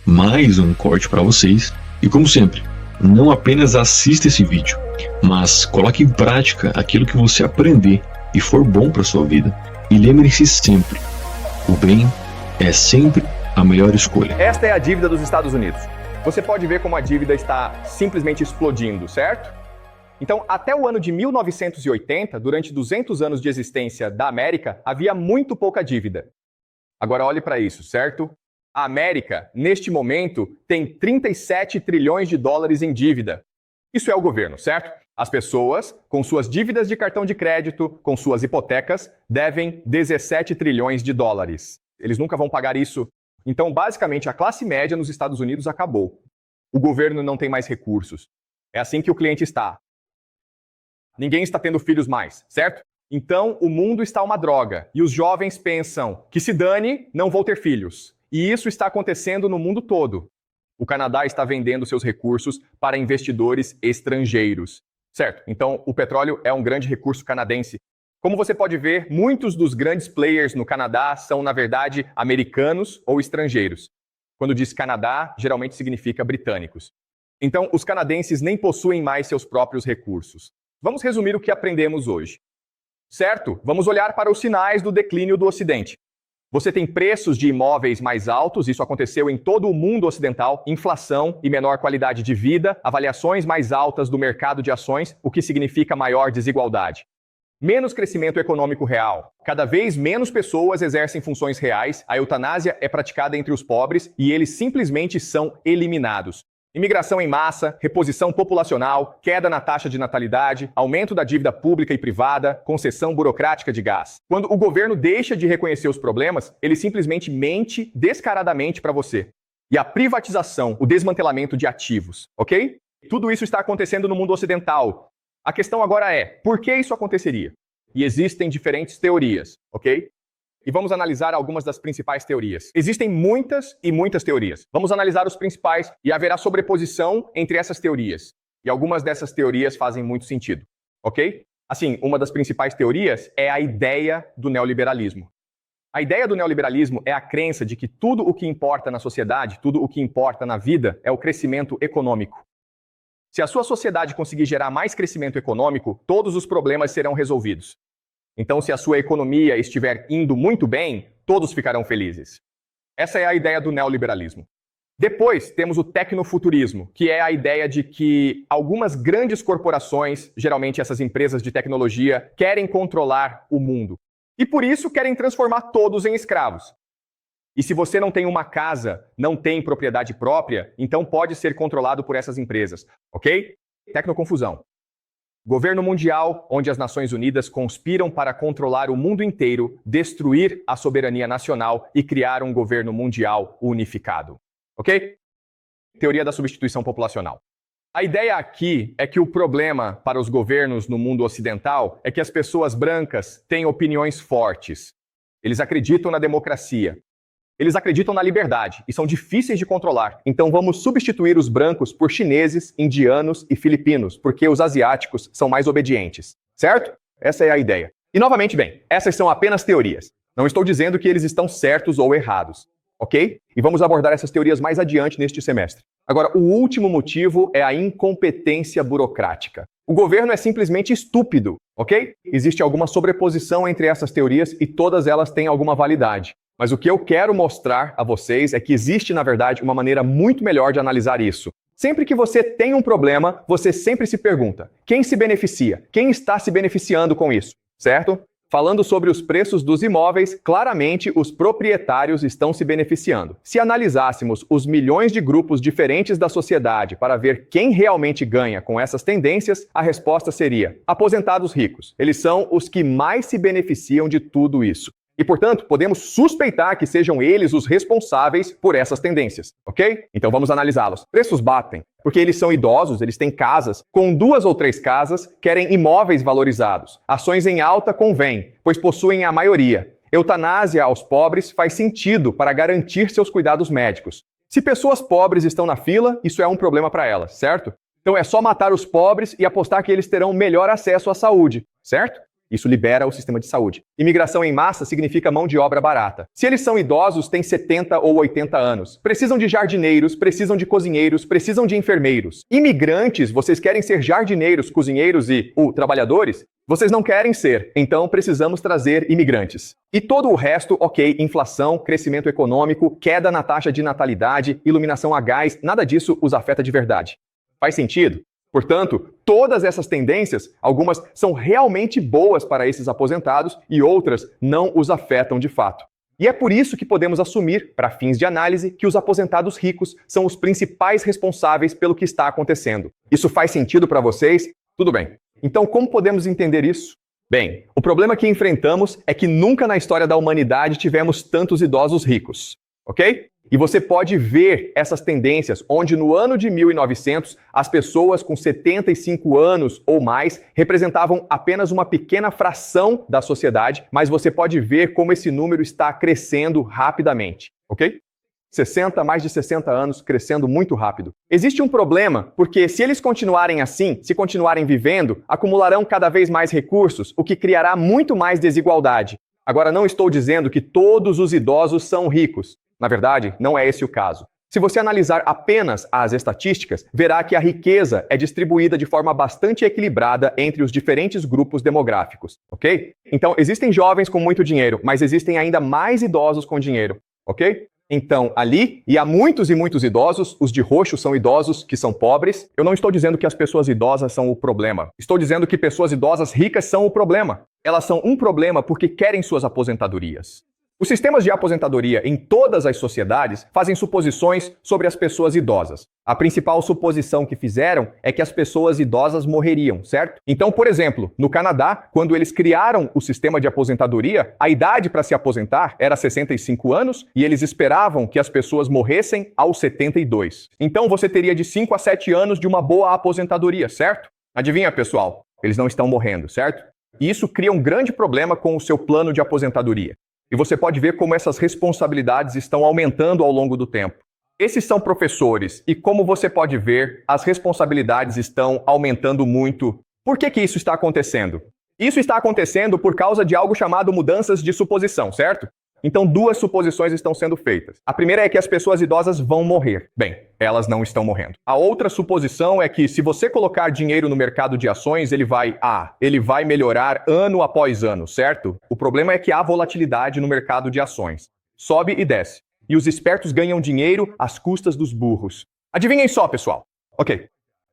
mais um corte para vocês. E como sempre, não apenas assista esse vídeo, mas coloque em prática aquilo que você aprender e for bom para sua vida. E lembre-se sempre, o bem é sempre a melhor escolha. Esta é a dívida dos Estados Unidos. Você pode ver como a dívida está simplesmente explodindo, certo? Então, até o ano de 1980, durante 200 anos de existência da América, havia muito pouca dívida. Agora olhe para isso, certo? A América, neste momento, tem 37 trilhões de dólares em dívida. Isso é o governo, certo? As pessoas, com suas dívidas de cartão de crédito, com suas hipotecas, devem 17 trilhões de dólares. Eles nunca vão pagar isso. Então, basicamente, a classe média nos Estados Unidos acabou. O governo não tem mais recursos. É assim que o cliente está. Ninguém está tendo filhos mais, certo? Então, o mundo está uma droga. E os jovens pensam que se dane, não vou ter filhos. E isso está acontecendo no mundo todo. O Canadá está vendendo seus recursos para investidores estrangeiros. Certo, então o petróleo é um grande recurso canadense. Como você pode ver, muitos dos grandes players no Canadá são, na verdade, americanos ou estrangeiros. Quando diz Canadá, geralmente significa britânicos. Então, os canadenses nem possuem mais seus próprios recursos. Vamos resumir o que aprendemos hoje. Certo? Vamos olhar para os sinais do declínio do Ocidente. Você tem preços de imóveis mais altos, isso aconteceu em todo o mundo ocidental, inflação e menor qualidade de vida, avaliações mais altas do mercado de ações, o que significa maior desigualdade. Menos crescimento econômico real. Cada vez menos pessoas exercem funções reais, a eutanásia é praticada entre os pobres e eles simplesmente são eliminados. Imigração em massa, reposição populacional, queda na taxa de natalidade, aumento da dívida pública e privada, concessão burocrática de gás. Quando o governo deixa de reconhecer os problemas, ele simplesmente mente descaradamente para você. E a privatização, o desmantelamento de ativos, ok? Tudo isso está acontecendo no mundo ocidental. A questão agora é, por que isso aconteceria? E existem diferentes teorias, ok? E vamos analisar algumas das principais teorias. Existem muitas e muitas teorias. Vamos analisar os principais e haverá sobreposição entre essas teorias. E algumas dessas teorias fazem muito sentido, ok? Assim, uma das principais teorias é a ideia do neoliberalismo. A ideia do neoliberalismo é a crença de que tudo o que importa na sociedade, tudo o que importa na vida é o crescimento econômico. Se a sua sociedade conseguir gerar mais crescimento econômico, todos os problemas serão resolvidos. Então, se a sua economia estiver indo muito bem, todos ficarão felizes. Essa é a ideia do neoliberalismo. Depois, temos o tecnofuturismo, que é a ideia de que algumas grandes corporações, geralmente essas empresas de tecnologia, querem controlar o mundo. E por isso querem transformar todos em escravos. E se você não tem uma casa, não tem propriedade própria, então pode ser controlado por essas empresas, ok? Tecnoconfusão. Governo mundial, onde as Nações Unidas conspiram para controlar o mundo inteiro, destruir a soberania nacional e criar um governo mundial unificado. Ok? Teoria da substituição populacional. A ideia aqui é que o problema para os governos no mundo ocidental é que as pessoas brancas têm opiniões fortes. Eles acreditam na democracia. Eles acreditam na liberdade e são difíceis de controlar. Então vamos substituir os brancos por chineses, indianos e filipinos, porque os asiáticos são mais obedientes. Certo? Essa é a ideia. E novamente, bem, essas são apenas teorias. Não estou dizendo que eles estão certos ou errados. Ok? E vamos abordar essas teorias mais adiante neste semestre. Agora, o último motivo é a incompetência burocrática. O governo é simplesmente estúpido, ok? Existe alguma sobreposição entre essas teorias e todas elas têm alguma validade. Mas o que eu quero mostrar a vocês é que existe, na verdade, uma maneira muito melhor de analisar isso. Sempre que você tem um problema, você sempre se pergunta: quem se beneficia? Quem está se beneficiando com isso? Certo? Falando sobre os preços dos imóveis, claramente os proprietários estão se beneficiando. Se analisássemos os milhões de grupos diferentes da sociedade para ver quem realmente ganha com essas tendências, a resposta seria: aposentados ricos. Eles são os que mais se beneficiam de tudo isso. E, portanto, podemos suspeitar que sejam eles os responsáveis por essas tendências, ok? Então vamos analisá-los. Preços batem, porque eles são idosos, eles têm casas, com 2 ou 3 casas, querem imóveis valorizados. Ações em alta convém, pois possuem a maioria. Eutanásia aos pobres faz sentido para garantir seus cuidados médicos. Se pessoas pobres estão na fila, isso é um problema para elas, certo? Então é só matar os pobres e apostar que eles terão melhor acesso à saúde, certo? Isso libera o sistema de saúde. Imigração em massa significa mão de obra barata. Se eles são idosos, têm 70 ou 80 anos. Precisam de jardineiros, precisam de cozinheiros, precisam de enfermeiros. Imigrantes, vocês querem ser jardineiros, cozinheiros e trabalhadores? Vocês não querem ser, então precisamos trazer imigrantes. E todo o resto, ok, inflação, crescimento econômico, queda na taxa de natalidade, iluminação a gás, nada disso os afeta de verdade. Faz sentido? Portanto, todas essas tendências, algumas são realmente boas para esses aposentados e outras não os afetam de fato. E é por isso que podemos assumir, para fins de análise, que os aposentados ricos são os principais responsáveis pelo que está acontecendo. Isso faz sentido para vocês? Tudo bem. Então, como podemos entender isso? Bem, o problema que enfrentamos é que nunca na história da humanidade tivemos tantos idosos ricos, ok? E você pode ver essas tendências, onde no ano de 1900, as pessoas com 75 anos ou mais representavam apenas uma pequena fração da sociedade, mas você pode ver como esse número está crescendo rapidamente, ok? Mais de 60 anos, crescendo muito rápido. Existe um problema, porque se eles continuarem assim, se continuarem vivendo, acumularão cada vez mais recursos, o que criará muito mais desigualdade. Agora, não estou dizendo que todos os idosos são ricos. Na verdade, não é esse o caso. Se você analisar apenas as estatísticas, verá que a riqueza é distribuída de forma bastante equilibrada entre os diferentes grupos demográficos, ok? Então, existem jovens com muito dinheiro, mas existem ainda mais idosos com dinheiro, ok? Então, ali, e há muitos e muitos idosos, os de roxo são idosos que são pobres. Eu não estou dizendo que as pessoas idosas são o problema. Estou dizendo que pessoas idosas ricas são o problema. Elas são um problema porque querem suas aposentadorias. Os sistemas de aposentadoria em todas as sociedades fazem suposições sobre as pessoas idosas. A principal suposição que fizeram é que as pessoas idosas morreriam, certo? Então, por exemplo, no Canadá, quando eles criaram o sistema de aposentadoria, a idade para se aposentar era 65 anos e eles esperavam que as pessoas morressem aos 72. Então, você teria de 5 a 7 anos de uma boa aposentadoria, certo? Adivinha, pessoal? Eles não estão morrendo, certo? E isso cria um grande problema com o seu plano de aposentadoria. E você pode ver como essas responsabilidades estão aumentando ao longo do tempo. Esses são professores e, como você pode ver, as responsabilidades estão aumentando muito. Por que isso está acontecendo? Isso está acontecendo por causa de algo chamado mudanças de suposição, certo? Então, duas suposições estão sendo feitas. A primeira é que as pessoas idosas vão morrer. Bem, elas não estão morrendo. A outra suposição é que se você colocar dinheiro no mercado de ações, ele vai melhorar ano após ano, certo? O problema é que há volatilidade no mercado de ações. Sobe e desce. E os espertos ganham dinheiro às custas dos burros. Adivinhem só, pessoal. Ok.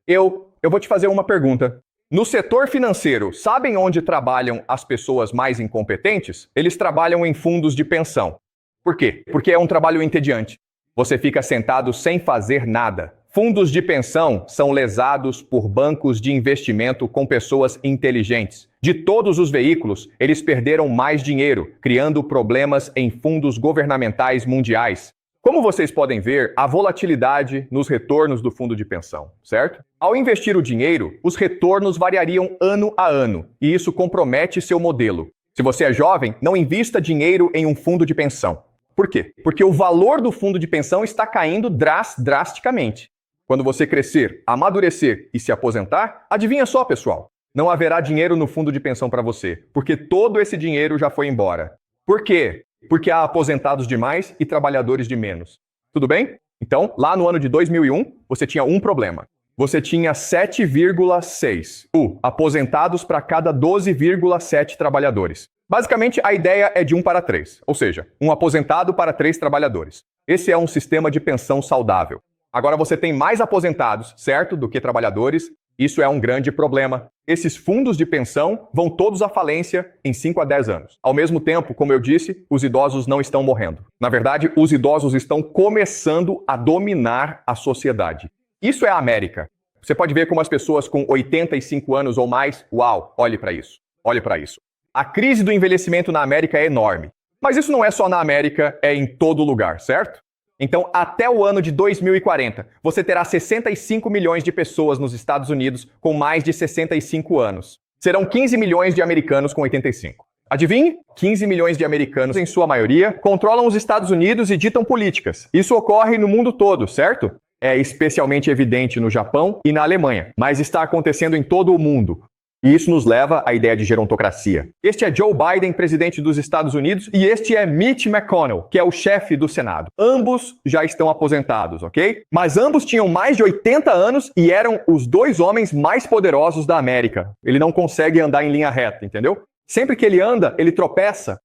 Eu vou te fazer uma pergunta. No setor financeiro, sabem onde trabalham as pessoas mais incompetentes? Eles trabalham em fundos de pensão. Por quê? Porque é um trabalho entediante. Você fica sentado sem fazer nada. Fundos de pensão são lesados por bancos de investimento com pessoas inteligentes. De todos os veículos, eles perderam mais dinheiro, criando problemas em fundos governamentais mundiais. Como vocês podem ver, há volatilidade nos retornos do fundo de pensão, certo? Ao investir o dinheiro, os retornos variariam ano a ano, e isso compromete seu modelo. Se você é jovem, não invista dinheiro em um fundo de pensão. Por quê? Porque o valor do fundo de pensão está caindo drasticamente. Quando você crescer, amadurecer e se aposentar, adivinha só, pessoal, não haverá dinheiro no fundo de pensão para você, porque todo esse dinheiro já foi embora. Por quê? Porque há aposentados de mais e trabalhadores de menos. Tudo bem? Então, lá no ano de 2001, você tinha um problema. Você tinha 7,6 aposentados para cada 12,7 trabalhadores. Basicamente, a ideia é de 1 para 3, ou seja, um aposentado para 3 trabalhadores. Esse é um sistema de pensão saudável. Agora você tem mais aposentados, certo, do que trabalhadores. Isso é um grande problema. Esses fundos de pensão vão todos à falência em 5 a 10 anos. Ao mesmo tempo, como eu disse, os idosos não estão morrendo. Na verdade, os idosos estão começando a dominar a sociedade. Isso é a América. Você pode ver como as pessoas com 85 anos ou mais, uau, olhe para isso. Olhe para isso. A crise do envelhecimento na América é enorme. Mas isso não é só na América, é em todo lugar, certo? Então, até o ano de 2040, você terá 65 milhões de pessoas nos Estados Unidos com mais de 65 anos. Serão 15 milhões de americanos com 85. Adivinhe? 15 milhões de americanos, em sua maioria, controlam os Estados Unidos e ditam políticas. Isso ocorre no mundo todo, certo? É especialmente evidente no Japão e na Alemanha, mas está acontecendo em todo o mundo. E isso nos leva à ideia de gerontocracia. Este é Joe Biden, presidente dos Estados Unidos, e este é Mitch McConnell, que é o chefe do Senado. Ambos já estão aposentados, ok? Mas ambos tinham mais de 80 anos e eram os dois homens mais poderosos da América. Ele não consegue andar em linha reta, entendeu? Sempre que ele anda, ele tropeça.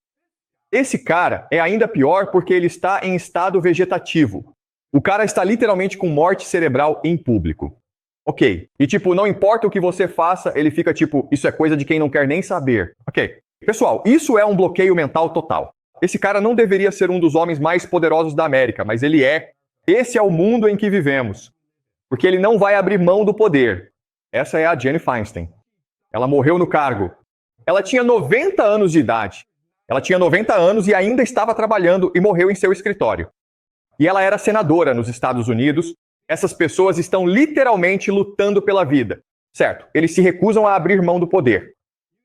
Esse cara é ainda pior porque ele está em estado vegetativo. O cara está literalmente com morte cerebral em público. Ok. E tipo, não importa o que você faça, ele fica tipo, isso é coisa de quem não quer nem saber. Ok. Pessoal, isso é um bloqueio mental total. Esse cara não deveria ser um dos homens mais poderosos da América, mas ele é. Esse é o mundo em que vivemos. Porque ele não vai abrir mão do poder. Essa é a Dianne Feinstein. Ela morreu no cargo. Ela tinha 90 anos de idade. Ela tinha 90 anos e ainda estava trabalhando e morreu em seu escritório. E ela era senadora nos Estados Unidos. Essas pessoas estão literalmente lutando pela vida, certo? Eles se recusam a abrir mão do poder.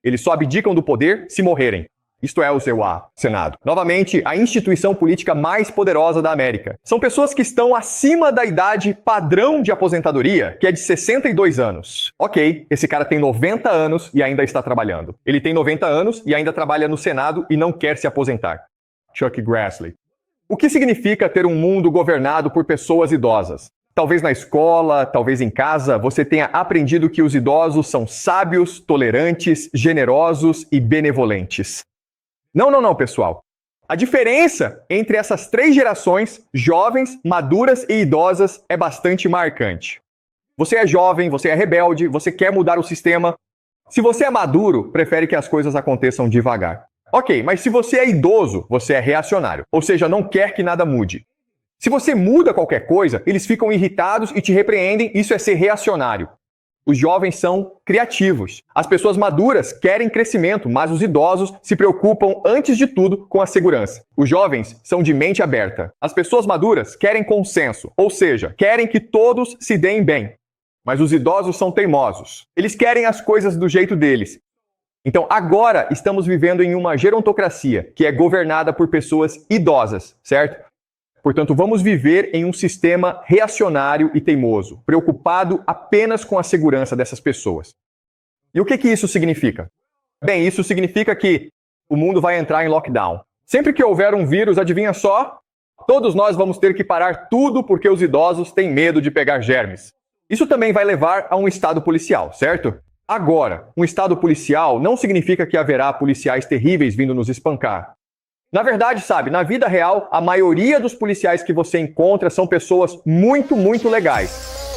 Eles só abdicam do poder se morrerem. Isto é o seu Senado. Novamente, a instituição política mais poderosa da América. São pessoas que estão acima da idade padrão de aposentadoria, que é de 62 anos. Ok, esse cara tem 90 anos e ainda está trabalhando. Ele tem 90 anos e ainda trabalha no Senado e não quer se aposentar. Chuck Grassley. O que significa ter um mundo governado por pessoas idosas? Talvez na escola, talvez em casa, você tenha aprendido que os idosos são sábios, tolerantes, generosos e benevolentes. Não, pessoal. A diferença entre essas três gerações, jovens, maduras e idosas, é bastante marcante. Você é jovem, você é rebelde, você quer mudar o sistema. Se você é maduro, prefere que as coisas aconteçam devagar. Ok, mas se você é idoso, você é reacionário, ou seja, não quer que nada mude. Se você muda qualquer coisa, eles ficam irritados e te repreendem, isso é ser reacionário. Os jovens são criativos. As pessoas maduras querem crescimento, mas os idosos se preocupam, antes de tudo, com a segurança. Os jovens são de mente aberta. As pessoas maduras querem consenso, ou seja, querem que todos se deem bem. Mas os idosos são teimosos. Eles querem as coisas do jeito deles. Então, agora estamos vivendo em uma gerontocracia, que é governada por pessoas idosas, certo? Portanto, vamos viver em um sistema reacionário e teimoso, preocupado apenas com a segurança dessas pessoas. E o que isso significa? Bem, isso significa que o mundo vai entrar em lockdown. Sempre que houver um vírus, adivinha só? Todos nós vamos ter que parar tudo porque os idosos têm medo de pegar germes. Isso também vai levar a um estado policial, certo? Agora, um estado policial não significa que haverá policiais terríveis vindo nos espancar. Na verdade, sabe, na vida real, a maioria dos policiais que você encontra são pessoas muito legais.